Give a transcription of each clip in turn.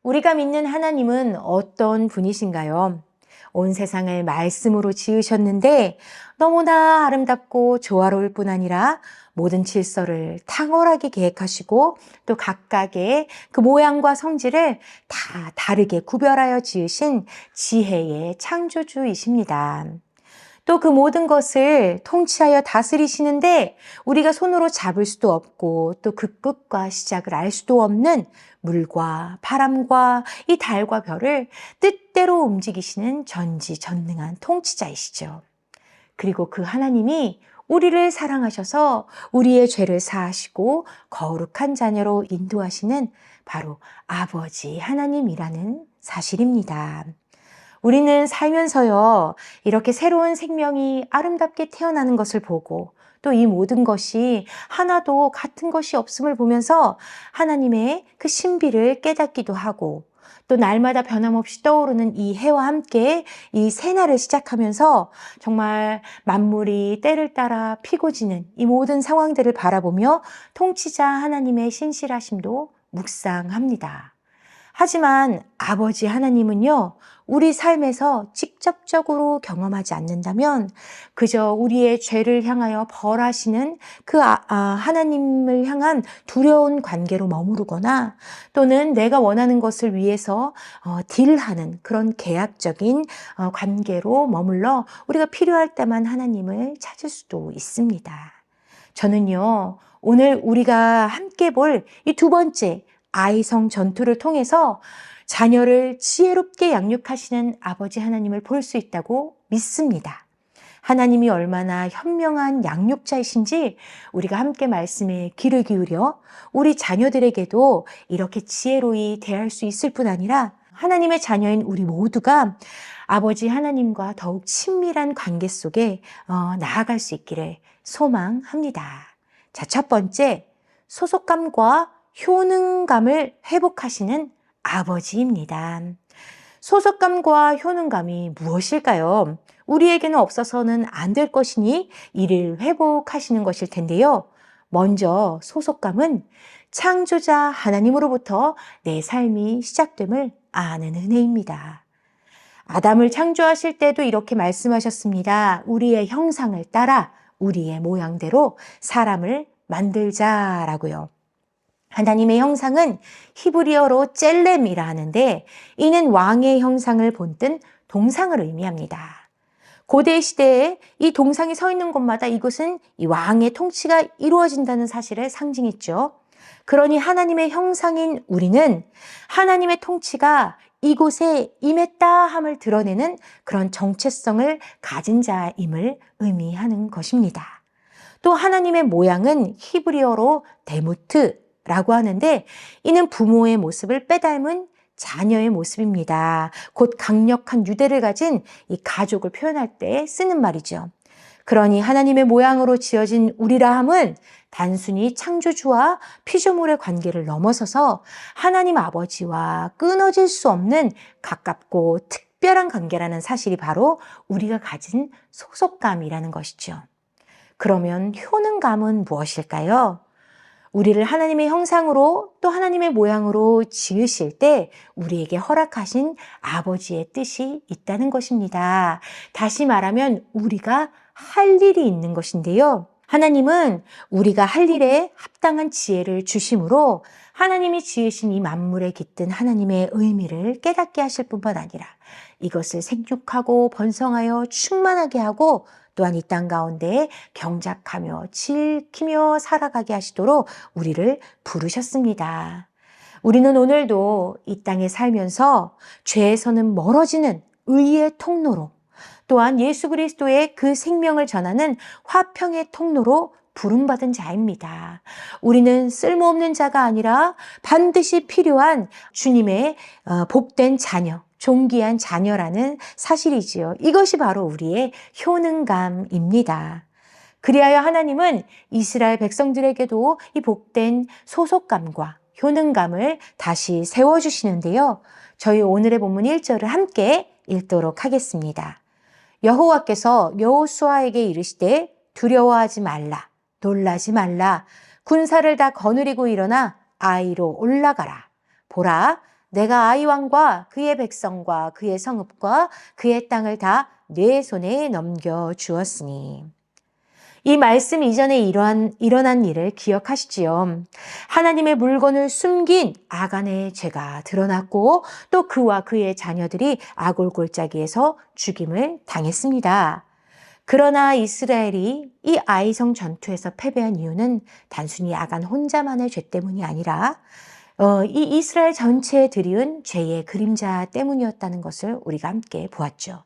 우리가 믿는 하나님은 어떤 분이신가요? 온 세상을 말씀으로 지으셨는데 너무나 아름답고 조화로울 뿐 아니라 모든 질서를 탕월하게 계획하시고 또 각각의 그 모양과 성질을 다 다르게 구별하여 지으신 지혜의 창조주이십니다. 또 그 모든 것을 통치하여 다스리시는데 우리가 손으로 잡을 수도 없고 또 그 끝과 시작을 알 수도 없는 물과 바람과 이 달과 별을 뜻대로 움직이시는 전지전능한 통치자이시죠. 그리고 그 하나님이 우리를 사랑하셔서 우리의 죄를 사하시고 거룩한 자녀로 인도하시는 바로 아버지 하나님이라는 사실입니다. 우리는 살면서요, 이렇게 새로운 생명이 아름답게 태어나는 것을 보고 또 이 모든 것이 하나도 같은 것이 없음을 보면서 하나님의 그 신비를 깨닫기도 하고 또 날마다 변함없이 떠오르는 이 해와 함께 이 새날을 시작하면서 정말 만물이 때를 따라 피고 지는 이 모든 상황들을 바라보며 통치자 하나님의 신실하심도 묵상합니다. 하지만 아버지 하나님은요, 우리 삶에서 직접적으로 경험하지 않는다면 그저 우리의 죄를 향하여 벌하시는 그 하나님을 향한 두려운 관계로 머무르거나 또는 내가 원하는 것을 위해서 딜하는 그런 계약적인 관계로 머물러 우리가 필요할 때만 하나님을 찾을 수도 있습니다. 저는요, 오늘 우리가 함께 볼 이 두 번째 아이성 전투를 통해서 자녀를 지혜롭게 양육하시는 아버지 하나님을 볼 수 있다고 믿습니다. 하나님이 얼마나 현명한 양육자이신지 우리가 함께 말씀에 귀를 기울여 우리 자녀들에게도 이렇게 지혜로이 대할 수 있을 뿐 아니라 하나님의 자녀인 우리 모두가 아버지 하나님과 더욱 친밀한 관계 속에 나아갈 수 있기를 소망합니다. 자, 첫 번째, 소속감과 효능감을 회복하시는 아버지입니다. 소속감과 효능감이 무엇일까요? 우리에게는 없어서는 안 될 것이니 이를 회복하시는 것일 텐데요. 먼저 소속감은 창조자 하나님으로부터 내 삶이 시작됨을 아는 은혜입니다. 아담을 창조하실 때도 이렇게 말씀하셨습니다. 우리의 형상을 따라 우리의 모양대로 사람을 만들자라고요. 하나님의 형상은 히브리어로 젤렘이라 하는데 이는 왕의 형상을 본뜬 동상을 의미합니다. 고대 시대에 이 동상이 서 있는 곳마다 이곳은 이 왕의 통치가 이루어진다는 사실을 상징했죠. 그러니 하나님의 형상인 우리는 하나님의 통치가 이곳에 임했다 함을 드러내는 그런 정체성을 가진 자임을 의미하는 것입니다. 또 하나님의 모양은 히브리어로 데무트라고 하는데 이는 부모의 모습을 빼닮은 자녀의 모습입니다. 곧 강력한 유대를 가진 이 가족을 표현할 때 쓰는 말이죠. 그러니 하나님의 모양으로 지어진 우리라 함은 단순히 창조주와 피조물의 관계를 넘어서서 하나님 아버지와 끊어질 수 없는 가깝고 특별한 관계라는 사실이 바로 우리가 가진 소속감이라는 것이죠. 그러면 효능감은 무엇일까요? 우리를 하나님의 형상으로 또 하나님의 모양으로 지으실 때 우리에게 허락하신 아버지의 뜻이 있다는 것입니다. 다시 말하면 우리가 할 일이 있는 것인데요. 하나님은 우리가 할 일에 합당한 지혜를 주심으로 하나님이 지으신 이 만물에 깃든 하나님의 의미를 깨닫게 하실 뿐만 아니라 이것을 생육하고 번성하여 충만하게 하고 또한 이 땅 가운데 경작하며 지키며 살아가게 하시도록 우리를 부르셨습니다. 우리는 오늘도 이 땅에 살면서 죄에서는 멀어지는 의의 통로로 또한 예수 그리스도의 그 생명을 전하는 화평의 통로로 부름받은 자입니다. 우리는 쓸모없는 자가 아니라 반드시 필요한 주님의 복된 자녀, 존귀한 자녀라는 사실이지요. 이것이 바로 우리의 효능감입니다. 그리하여 하나님은 이스라엘 백성들에게도 이 복된 소속감과 효능감을 다시 세워주시는데요. 저희 오늘의 본문 1절을 함께 읽도록 하겠습니다. 여호와께서 여호수아에게 이르시되 두려워하지 말라, 놀라지 말라, 군사를 다 거느리고 일어나 아이로 올라가라. 보라, 내가 아이 왕과 그의 백성과 그의 성읍과 그의 땅을 다 내 손에 넘겨 주었으니. 이 말씀 이전에 일어난 일을 기억하시지요. 하나님의 물건을 숨긴 아간의 죄가 드러났고 또 그와 그의 자녀들이 아골골짜기에서 죽임을 당했습니다. 그러나 이스라엘이 이 아이성 전투에서 패배한 이유는 단순히 아간 혼자만의 죄 때문이 아니라 이 이스라엘 전체에 드리운 죄의 그림자 때문이었다는 것을 우리가 함께 보았죠.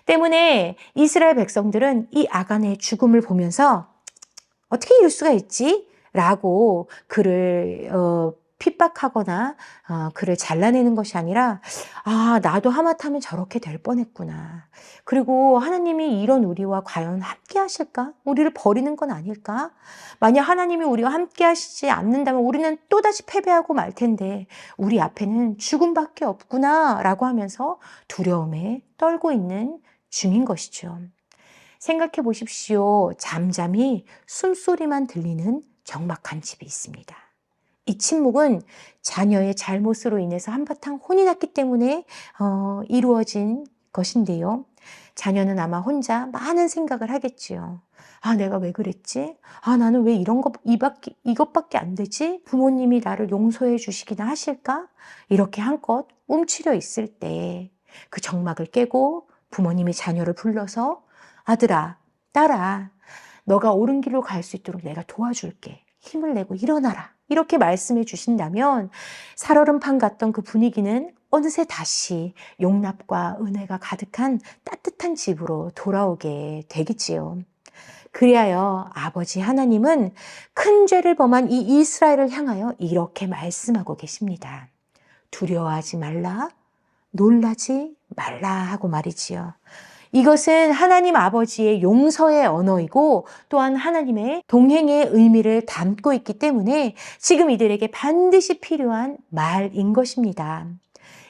때문에 이스라엘 백성들은 이 아간의 죽음을 보면서 어떻게 이럴 수가 있지? 라고 그를 핍박하거나 그를 잘라내는 것이 아니라 나도 하마터면 저렇게 될 뻔했구나. 그리고 하나님이 이런 우리와 과연 함께 하실까? 우리를 버리는 건 아닐까? 만약 하나님이 우리와 함께 하시지 않는다면 우리는 또다시 패배하고 말 텐데 우리 앞에는 죽음밖에 없구나 라고 하면서 두려움에 떨고 있는 중인 것이죠. 생각해 보십시오. 잠잠히 숨소리만 들리는 적막한 집이 있습니다. 이 침묵은 자녀의 잘못으로 인해서 한바탕 혼이 났기 때문에 이루어진 것인데요. 자녀는 아마 혼자 많은 생각을 하겠지요. 내가 왜 그랬지? 나는 왜 이것밖에 안 되지? 부모님이 나를 용서해 주시기나 하실까? 이렇게 한껏 움츠려 있을 때 그 적막을 깨고 부모님이 자녀를 불러서 아들아, 딸아, 너가 옳은 길로 갈 수 있도록 내가 도와줄게. 힘을 내고 일어나라. 이렇게 말씀해 주신다면 살얼음판 같던 그 분위기는 어느새 다시 용납과 은혜가 가득한 따뜻한 집으로 돌아오게 되겠지요. 그리하여 아버지 하나님은 큰 죄를 범한 이 이스라엘을 향하여 이렇게 말씀하고 계십니다. 두려워하지 말라, 놀라지 말라 하고 말이지요. 이것은 하나님 아버지의 용서의 언어이고 또한 하나님의 동행의 의미를 담고 있기 때문에 지금 이들에게 반드시 필요한 말인 것입니다.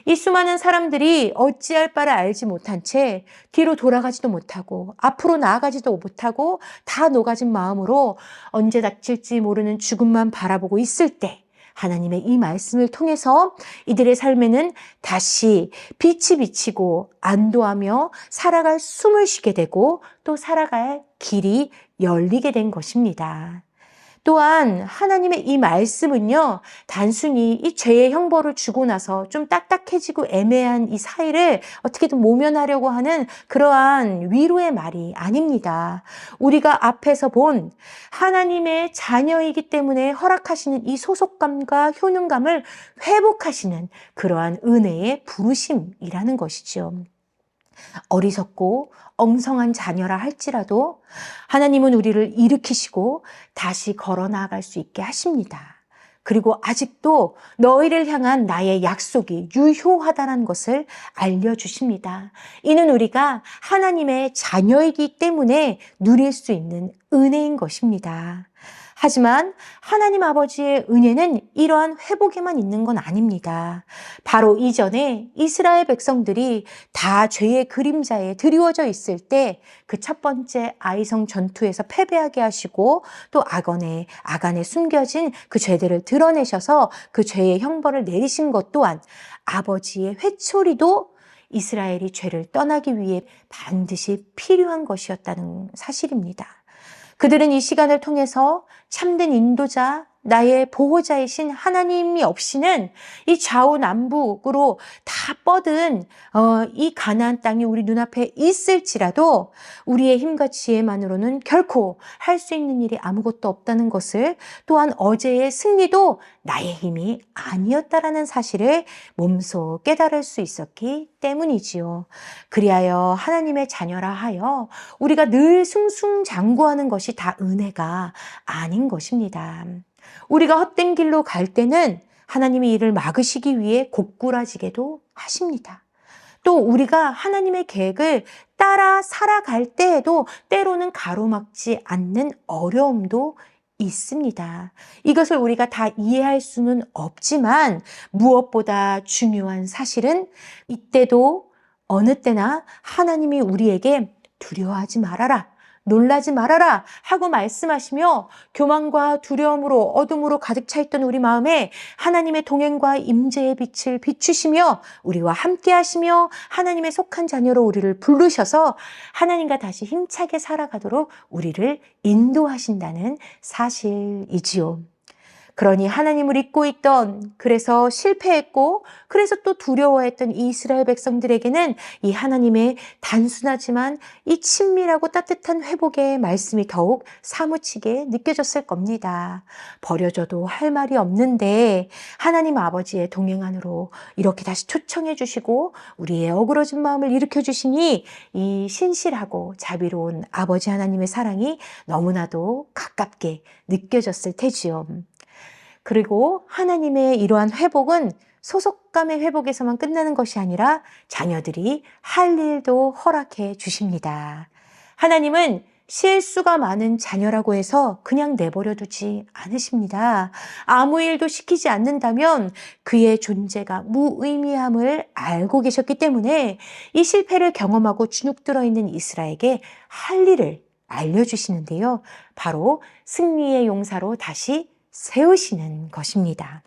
이 수많은 사람들이 어찌할 바를 알지 못한 채 뒤로 돌아가지도 못하고 앞으로 나아가지도 못하고 다 녹아진 마음으로 언제 닥칠지 모르는 죽음만 바라보고 있을 때 하나님의 이 말씀을 통해서 이들의 삶에는 다시 빛이 비치고 안도하며 살아갈 숨을 쉬게 되고 또 살아갈 길이 열리게 된 것입니다. 또한 하나님의 이 말씀은요, 단순히 이 죄의 형벌을 주고 나서 좀 딱딱해지고 애매한 이 사이를 어떻게든 모면하려고 하는 그러한 위로의 말이 아닙니다. 우리가 앞에서 본 하나님의 자녀이기 때문에 허락하시는 이 소속감과 효능감을 회복하시는 그러한 은혜의 부르심이라는 것이죠. 어리석고 엉성한 자녀라 할지라도 하나님은 우리를 일으키시고 다시 걸어 나아갈 수 있게 하십니다. 그리고 아직도 너희를 향한 나의 약속이 유효하다는 것을 알려주십니다. 이는 우리가 하나님의 자녀이기 때문에 누릴 수 있는 은혜인 것입니다. 하지만 하나님 아버지의 은혜는 이러한 회복에만 있는 건 아닙니다. 바로 이전에 이스라엘 백성들이 다 죄의 그림자에 드리워져 있을 때 그 첫 번째 아이성 전투에서 패배하게 하시고 또 아간에 숨겨진 그 죄들을 드러내셔서 그 죄의 형벌을 내리신 것 또한 아버지의 회초리도 이스라엘이 죄를 떠나기 위해 반드시 필요한 것이었다는 사실입니다. 그들은 이 시간을 통해서 참된 인도자, 나의 보호자이신 하나님이 없이는 이 좌우남북으로 다 뻗은 이 가나안 땅이 우리 눈앞에 있을지라도 우리의 힘과 지혜만으로는 결코 할 수 있는 일이 아무것도 없다는 것을, 또한 어제의 승리도 나의 힘이 아니었다라는 사실을 몸소 깨달을 수 있었기 때문이지요. 그리하여 하나님의 자녀라 하여 우리가 늘 승승장구하는 것이 다 은혜가 아닌 것입니다. 우리가 헛된 길로 갈 때는 하나님이 이를 막으시기 위해 고꾸라지게도 하십니다. 또 우리가 하나님의 계획을 따라 살아갈 때에도 때로는 가로막지 않는 어려움도 있습니다. 이것을 우리가 다 이해할 수는 없지만 무엇보다 중요한 사실은 이때도 어느 때나 하나님이 우리에게 두려워하지 말아라, 놀라지 말아라 하고 말씀하시며 교만과 두려움으로 어둠으로 가득 차 있던 우리 마음에 하나님의 동행과 임재의 빛을 비추시며 우리와 함께 하시며 하나님의 속한 자녀로 우리를 부르셔서 하나님과 다시 힘차게 살아가도록 우리를 인도하신다는 사실이지요. 그러니 하나님을 잊고 있던, 그래서 실패했고 그래서 또 두려워했던 이 이스라엘 백성들에게는 이 하나님의 단순하지만 이 친밀하고 따뜻한 회복의 말씀이 더욱 사무치게 느껴졌을 겁니다. 버려져도 할 말이 없는데 하나님 아버지의 동행 안으로 이렇게 다시 초청해 주시고 우리의 어그러진 마음을 일으켜 주시니 이 신실하고 자비로운 아버지 하나님의 사랑이 너무나도 가깝게 느껴졌을 테지요. 그리고 하나님의 이러한 회복은 소속감의 회복에서만 끝나는 것이 아니라 자녀들이 할 일도 허락해 주십니다. 하나님은 실수가 많은 자녀라고 해서 그냥 내버려 두지 않으십니다. 아무 일도 시키지 않는다면 그의 존재가 무의미함을 알고 계셨기 때문에 이 실패를 경험하고 주눅들어 있는 이스라엘에게 할 일을 알려주시는데요. 바로 승리의 용사로 다시 세우시는 것입니다.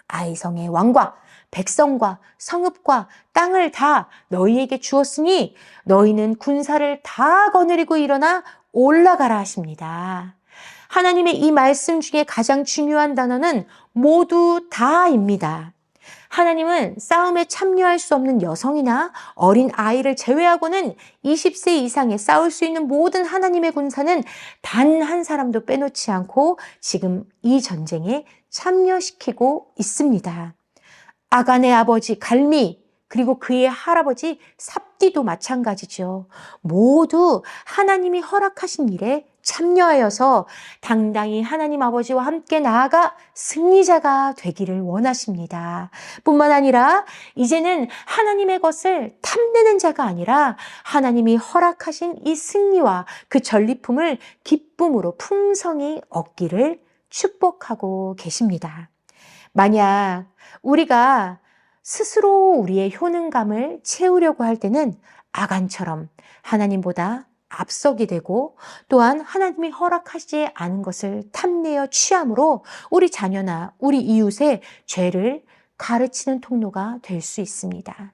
아이성의 왕과 백성과 성읍과 땅을 다 너희에게 주었으니 너희는 군사를 다 거느리고 일어나 올라가라 하십니다. 하나님의 이 말씀 중에 가장 중요한 단어는 모두 다입니다. 하나님은 싸움에 참여할 수 없는 여성이나 어린 아이를 제외하고는 20세 이상에 싸울 수 있는 모든 하나님의 군사는 단 한 사람도 빼놓지 않고 지금 이 전쟁에 참여시키고 있습니다. 아간의 아버지 갈미, 그리고 그의 할아버지 삽디도 마찬가지죠. 모두 하나님이 허락하신 일에 참여하여서 당당히 하나님 아버지와 함께 나아가 승리자가 되기를 원하십니다. 뿐만 아니라 이제는 하나님의 것을 탐내는 자가 아니라 하나님이 허락하신 이 승리와 그 전리품을 기쁨으로 풍성히 얻기를 축복하고 계십니다. 만약 우리가 스스로 우리의 효능감을 채우려고 할 때는 아간처럼 하나님보다 앞서게 되고 또한 하나님이 허락하지 않은 것을 탐내어 취함으로 우리 자녀나 우리 이웃의 죄를 가르치는 통로가 될 수 있습니다.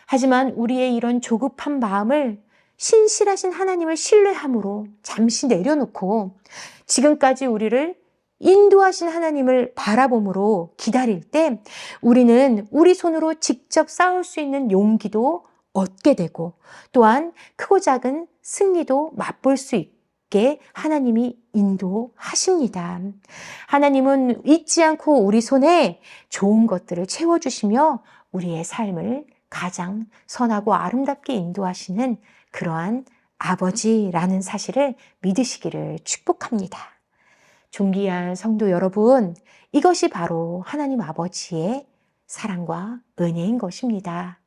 하지만 우리의 이런 조급한 마음을 신실하신 하나님을 신뢰함으로 잠시 내려놓고 지금까지 우리를 인도하신 하나님을 바라봄으로 기다릴 때 우리는 우리 손으로 직접 싸울 수 있는 용기도 얻게 되고 또한 크고 작은 승리도 맛볼 수 있게 하나님이 인도하십니다. 하나님은 잊지 않고 우리 손에 좋은 것들을 채워주시며 우리의 삶을 가장 선하고 아름답게 인도하시는 그러한 아버지라는 사실을 믿으시기를 축복합니다. 존귀한 성도 여러분, 이것이 바로 하나님 아버지의 사랑과 은혜인 것입니다.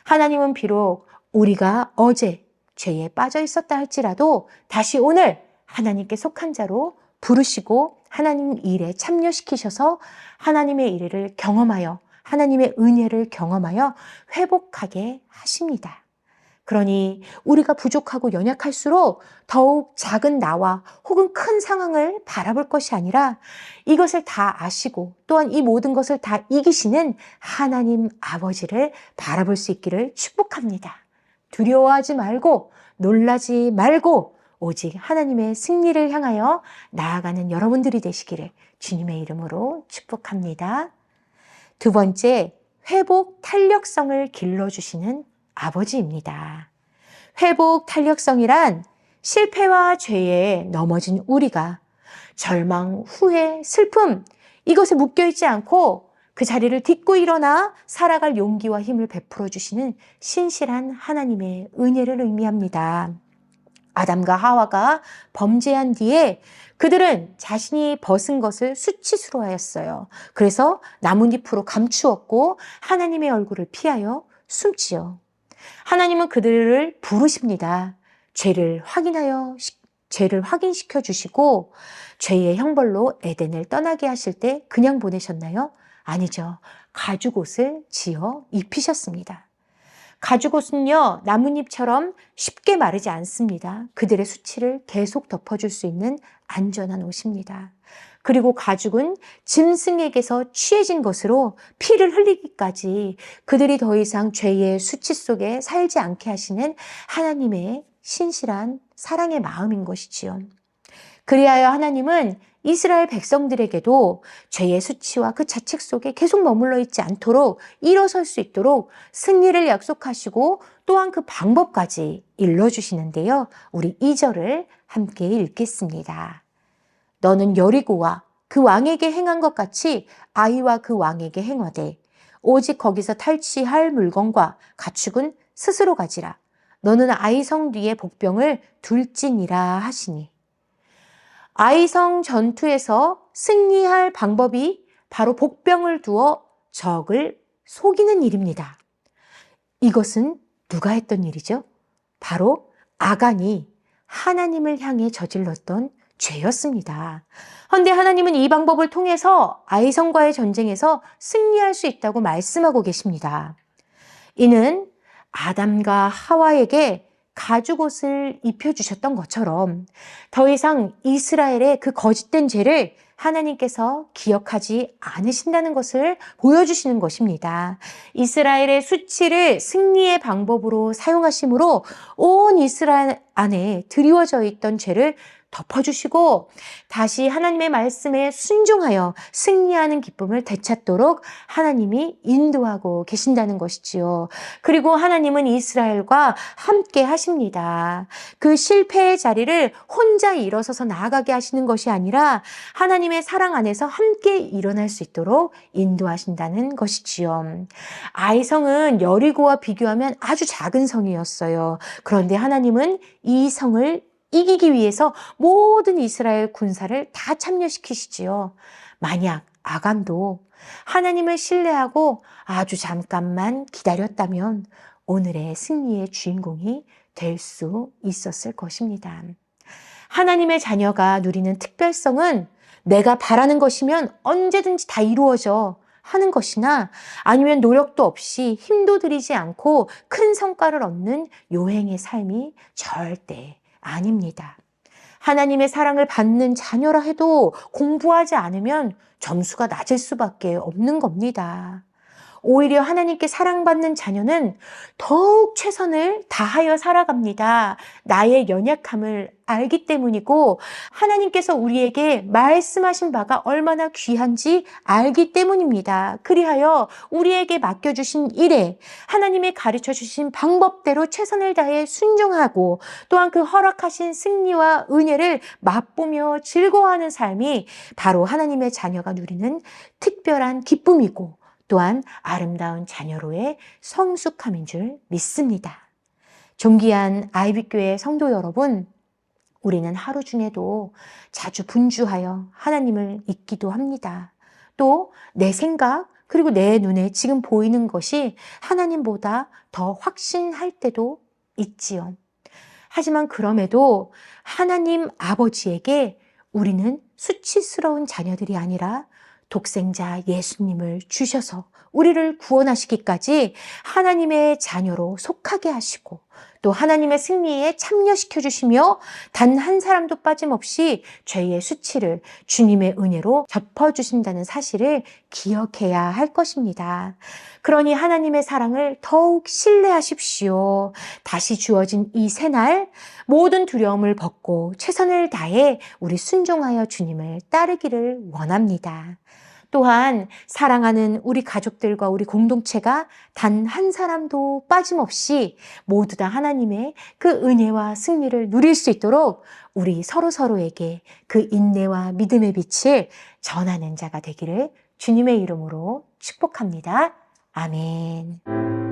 하나님은 비록 우리가 어제 죄에 빠져 있었다 할지라도 다시 오늘 하나님께 속한 자로 부르시고 하나님 일에 참여시키셔서 하나님의 일을 경험하여 하나님의 은혜를 경험하여 회복하게 하십니다. 그러니 우리가 부족하고 연약할수록 더욱 작은 나와 혹은 큰 상황을 바라볼 것이 아니라 이것을 다 아시고 또한 이 모든 것을 다 이기시는 하나님 아버지를 바라볼 수 있기를 축복합니다. 두려워하지 말고 놀라지 말고 오직 하나님의 승리를 향하여 나아가는 여러분들이 되시기를 주님의 이름으로 축복합니다. 두 번째, 회복 탄력성을 길러주시는 아버지입니다. 회복 탄력성이란 실패와 죄에 넘어진 우리가 절망, 후회, 슬픔 이것에 묶여있지 않고 그 자리를 딛고 일어나 살아갈 용기와 힘을 베풀어 주시는 신실한 하나님의 은혜를 의미합니다. 아담과 하와가 범죄한 뒤에 그들은 자신이 벗은 것을 수치스러워하였어요. 그래서 나뭇잎으로 감추었고 하나님의 얼굴을 피하여 숨지요. 하나님은 그들을 부르십니다. 죄를 확인시켜 주시고 죄의 형벌로 에덴을 떠나게 하실 때 그냥 보내셨나요? 아니죠. 가죽옷을 지어 입히셨습니다. 가죽옷은요, 나뭇잎처럼 쉽게 마르지 않습니다. 그들의 수치를 계속 덮어줄 수 있는 안전한 옷입니다. 그리고 가죽은 짐승에게서 취해진 것으로 피를 흘리기까지 그들이 더 이상 죄의 수치 속에 살지 않게 하시는 하나님의 신실한 사랑의 마음인 것이지요. 그리하여 하나님은 이스라엘 백성들에게도 죄의 수치와 그 자책 속에 계속 머물러 있지 않도록 일어설 수 있도록 승리를 약속하시고 또한 그 방법까지 일러주시는데요. 우리 2절을 함께 읽겠습니다. 너는 여리고와 그 왕에게 행한 것 같이 아이와 그 왕에게 행하되 오직 거기서 탈취할 물건과 가축은 스스로 가지라. 너는 아이성 뒤에 복병을 둘지니라 하시니. 아이성 전투에서 승리할 방법이 바로 복병을 두어 적을 속이는 일입니다. 이것은 누가 했던 일이죠? 바로 아간이 하나님을 향해 저질렀던 죄였습니다. 그런데 하나님은 이 방법을 통해서 아이성과의 전쟁에서 승리할 수 있다고 말씀하고 계십니다. 이는 아담과 하와에게 가죽옷을 입혀주셨던 것처럼 더 이상 이스라엘의 그 거짓된 죄를 하나님께서 기억하지 않으신다는 것을 보여주시는 것입니다. 이스라엘의 수치를 승리의 방법으로 사용하심으로 온 이스라엘 안에 드리워져 있던 죄를 덮어주시고 다시 하나님의 말씀에 순종하여 승리하는 기쁨을 되찾도록 하나님이 인도하고 계신다는 것이지요. 그리고 하나님은 이스라엘과 함께 하십니다. 그 실패의 자리를 혼자 일어서서 나아가게 하시는 것이 아니라 하나님의 사랑 안에서 함께 일어날 수 있도록 인도하신다는 것이지요. 아이성은 여리고와 비교하면 아주 작은 성이었어요. 그런데 하나님은 이 성을 이기기 위해서 모든 이스라엘 군사를 다 참여시키시지요. 만약 아간도 하나님을 신뢰하고 아주 잠깐만 기다렸다면 오늘의 승리의 주인공이 될 수 있었을 것입니다. 하나님의 자녀가 누리는 특별성은 내가 바라는 것이면 언제든지 다 이루어져 하는 것이나 아니면 노력도 없이 힘도 들이지 않고 큰 성과를 얻는 요행의 삶이 절대 아닙니다. 하나님의 사랑을 받는 자녀라 해도 공부하지 않으면 점수가 낮을 수밖에 없는 겁니다. 오히려 하나님께 사랑받는 자녀는 더욱 최선을 다하여 살아갑니다. 나의 연약함을 알기 때문이고 하나님께서 우리에게 말씀하신 바가 얼마나 귀한지 알기 때문입니다. 그리하여 우리에게 맡겨주신 일에 하나님의 가르쳐주신 방법대로 최선을 다해 순종하고 또한 그 허락하신 승리와 은혜를 맛보며 즐거워하는 삶이 바로 하나님의 자녀가 누리는 특별한 기쁨이고 또한 아름다운 자녀로의 성숙함인 줄 믿습니다. 존귀한 아이빗교회 성도 여러분, 우리는 하루 중에도 자주 분주하여 하나님을 잊기도 합니다. 또 내 생각 그리고 내 눈에 지금 보이는 것이 하나님보다 더 확신할 때도 있지요. 하지만 그럼에도 하나님 아버지에게 우리는 수치스러운 자녀들이 아니라 독생자 예수님을 주셔서 우리를 구원하시기까지 하나님의 자녀로 속하게 하시고 또 하나님의 승리에 참여시켜 주시며 단 한 사람도 빠짐없이 죄의 수치를 주님의 은혜로 덮어주신다는 사실을 기억해야 할 것입니다. 그러니 하나님의 사랑을 더욱 신뢰하십시오. 다시 주어진 이 새날 모든 두려움을 벗고 최선을 다해 우리 순종하여 주님을 따르기를 원합니다. 또한 사랑하는 우리 가족들과 우리 공동체가 단 한 사람도 빠짐없이 모두 다 하나님의 그 은혜와 승리를 누릴 수 있도록 우리 서로에게 그 인내와 믿음의 빛을 전하는 자가 되기를 주님의 이름으로 축복합니다. 아멘.